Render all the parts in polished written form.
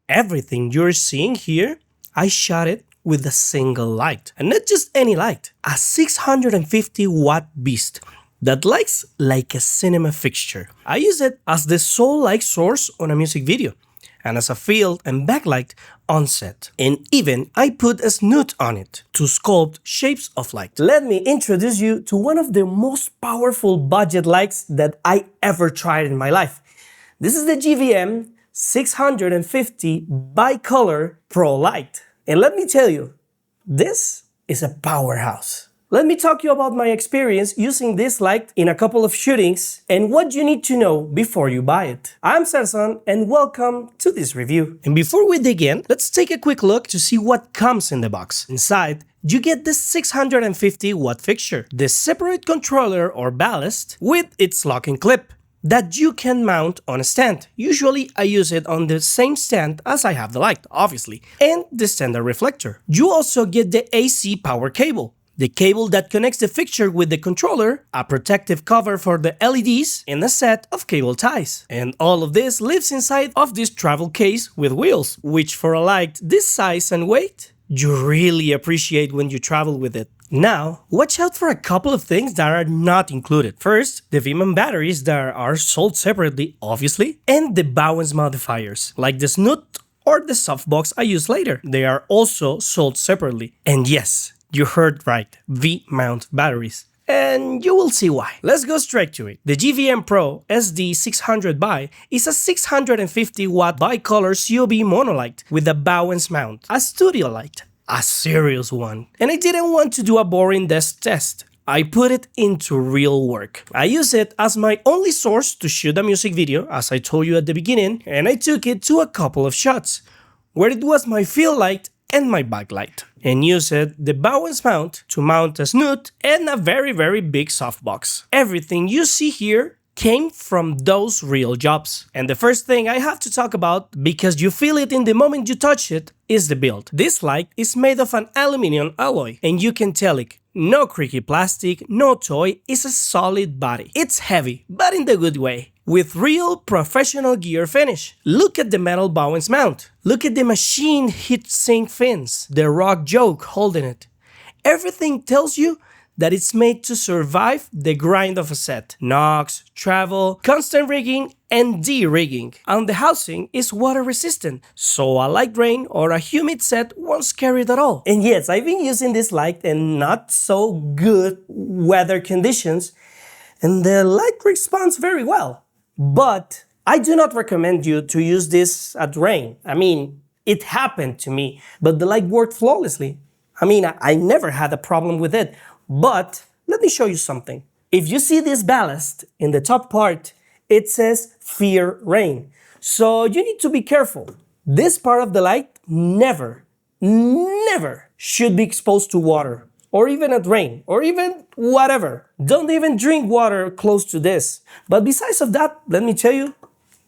Everything you're seeing here, I shot it with a single light. And not just any light, a 650 watt beast that lights like a cinema fixture. I use it as the sole light source on a music video, and as a field and backlight on set. And even I put a snoot on it to sculpt shapes of light. Let me introduce you to one of the most powerful budget lights that I ever tried in my life. This is the GVM 650 Bi-Color Pro Light. And let me tell you, this is a powerhouse. Let me talk to you about my experience using this light in a couple of shootings and what you need to know before you buy it. I'm Serson and welcome to this review. And before we dig in, let's take a quick look to see what comes in the box. Inside, you get the 650 watt fixture, the separate controller or ballast with its locking clip that you can mount on a stand. Usually I use it on the same stand as I have the light, obviously, and the standard reflector. You also get the AC power cable, the cable that connects the fixture with the controller, a protective cover for the LEDs, and a set of cable ties. And all of this lives inside of this travel case with wheels, which for a light this size and weight, you really appreciate when you travel with it. Now, watch out for a couple of things that are not included. First, the VMAN batteries that are sold separately, obviously, and the Bowens modifiers, like the snoot or the softbox I use later. They are also sold separately. And yes, you heard right, V-mount batteries. And you will see why. Let's go straight to it. The GVM PRO SD650B is a 650 watt Bi-Color COB monolight with a Bowens mount, a studio light, a serious one. And I didn't want to do a boring desk test. I put it into real work. I use it as my only source to shoot a music video, as I told you at the beginning, and I took it to a couple of shots, where it was my field light and my backlight, and used the Bowens mount to mount a snoot and a very big softbox. Everything you see here came from those real jobs. And the first thing I have to talk about, because you feel it in the moment you touch it, is the build. This light is made of an aluminum alloy, and you can tell it. No creaky plastic, no toy, it's a solid body. It's heavy, but in the good way, with real professional gear finish. Look at the metal Bowens mount. Look at the machine heat-sink fins, the rock joke holding it. Everything tells you that it's made to survive the grind of a set. Knocks, travel, constant rigging, and de-rigging. And the housing is water resistant, so a light rain or a humid set won't scare it at all. And yes, I've been using this light in not so good weather conditions, and the light responds very well. But I do not recommend you to use this at rain. I mean, it happened to me, but the light worked flawlessly. I mean, I never had a problem with it. But let me show you something. If you see this ballast in the top part, it says fear rain. So you need to be careful. This part of the light never should be exposed to water, or even at rain, or even whatever. Don't even drink water close to this. But besides of that, let me tell you,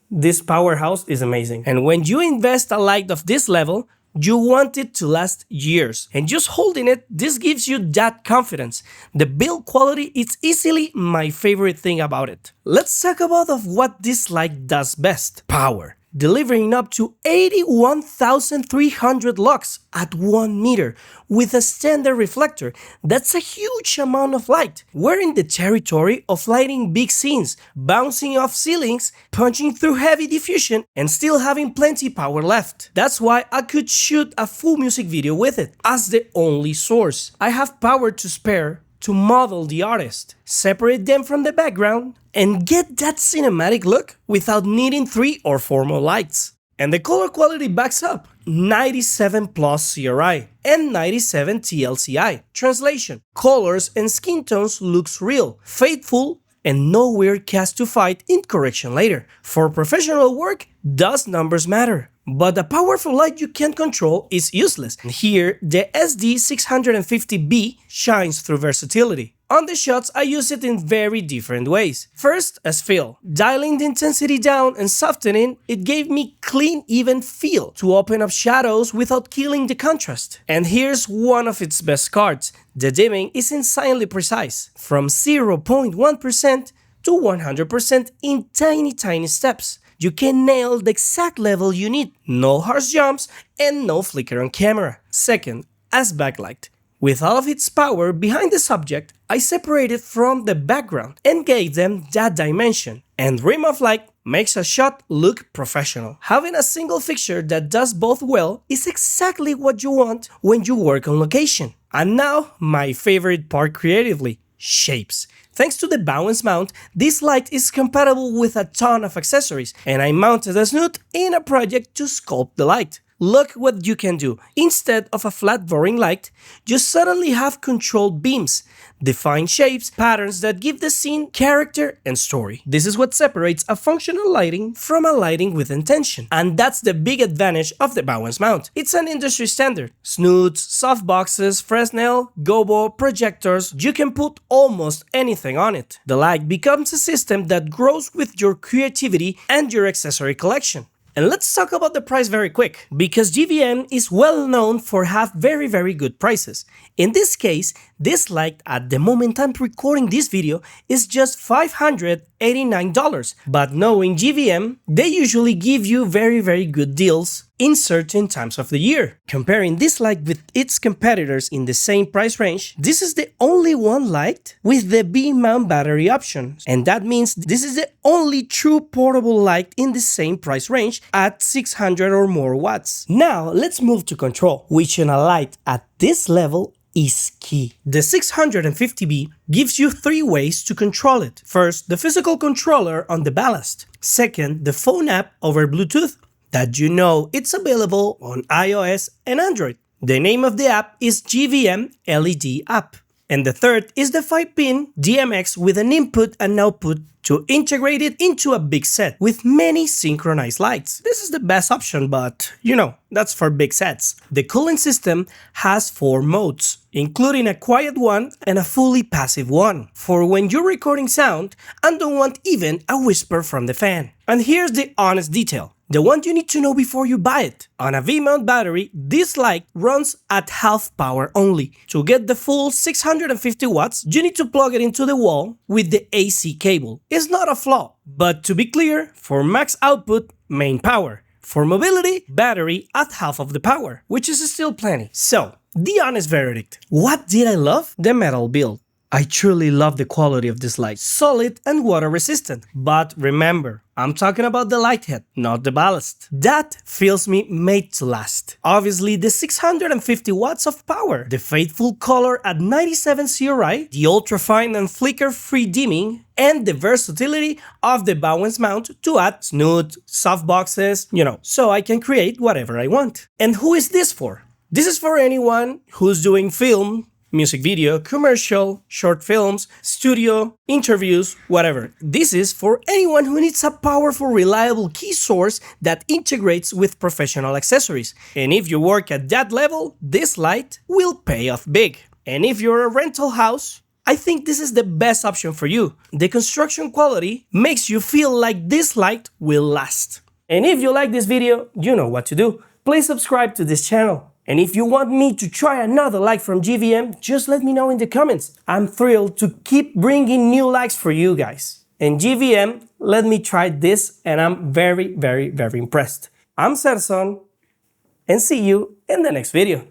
this powerhouse is amazing. And when you invest a light of this level, you want it to last years, and just holding it, this gives you that confidence. The build quality is easily my favorite thing about it. Let's talk about what this light does best. Power. Delivering up to 81,300 lux at 1 meter with a standard reflector. That's a huge amount of light. We're in the territory of lighting big scenes, bouncing off ceilings, punching through heavy diffusion, and still having plenty power left. That's why I could shoot a full music video with it as the only source. I have power to spare to model the artist, separate them from the background, and get that cinematic look without needing 3 or 4 more lights. And the color quality backs up. 97 plus CRI and 97 TLCI. Translation: colors and skin tones looks real, faithful, and no weird cast to fight in correction later. For professional work, those numbers matter. But a powerful light you can't control is useless. And here, the SD650B shines through versatility. On the shots, I use it in very different ways. First, as fill. Dialing the intensity down and softening, it gave me clean, even feel to open up shadows without killing the contrast. And here's one of its best cards. The dimming is insanely precise, from 0.1% to 100% in tiny steps. you can nail the exact level you need, no harsh jumps and no flicker on camera. Second, as backlight. With all of its power behind the subject, I separated from the background and gave them that dimension. And rim of light makes a shot look professional. Having a single fixture that does both well is exactly what you want when you work on location. And now, my favorite part creatively, shapes. Thanks to the Bowens mount, this light is compatible with a ton of accessories, and I mounted a snoot in a project to sculpt the light. Look what you can do. Instead of a flat boring light, you suddenly have controlled beams, defined shapes, patterns that give the scene character and story. This is what separates a functional lighting from a lighting with intention. And that's the big advantage of the Bowens mount. It's an industry standard. Snoots, softboxes, Fresnel, gobo, projectors, you can put almost anything on it. The light becomes a system that grows with your creativity and your accessory collection. And let's talk about the price very quick, because GVM is well known for have very good prices. In this case, this light at the moment I'm recording this video is just $589, but knowing GVM, they usually give you very good deals in certain times of the year. Comparing this light with its competitors in the same price range, this is the only one light with the B-mount battery option, and that means this is the only true portable light in the same price range at 600 or more watts. Now let's move to control, which in a light at this level is key. The 650B gives you 3 ways to control it. First, the physical controller on the ballast. Second, the phone app over Bluetooth that you know it's available on iOS and Android. The name of the app is GVM LED app. And the third is the 5-pin DMX with an input and output to integrate it into a big set with many synchronized lights. This is the best option, but you know, that's for big sets. The cooling system has 4 modes, including a quiet one and a fully passive one, for when you're recording sound and don't want even a whisper from the fan. And here's the honest detail, the one you need to know before you buy it. On a V-mount battery, this light runs at half power only. To get the full 650 watts, you need to plug it into the wall with the AC cable. It's not a flaw, but to be clear, for max output, main power. For mobility, battery at half of the power, which is still plenty. So, the honest verdict. What did I love? The metal build. I truly love the quality of this light, solid and water resistant. But remember, I'm talking about the light head, not the ballast. That feels me made to last. Obviously, the 650 watts of power, the faithful color at 97 CRI, the ultra-fine and flicker-free dimming, and the versatility of the Bowens mount to add snoot, softboxes, you know, so I can create whatever I want. And who is this for? This is for anyone who's doing film, music video, commercial, short films, studio, interviews, whatever. This is for anyone who needs a powerful, reliable key source that integrates with professional accessories. And if you work at that level, this light will pay off big. And if you're a rental house, I think this is the best option for you. The construction quality makes you feel like this light will last. And if you like this video, you know what to do. Please subscribe to this channel. And if you want me to try another light from GVM, just let me know in the comments. I'm thrilled to keep bringing new lights for you guys. And GVM let me try this and I'm very impressed. I'm Serson and see you in the next video.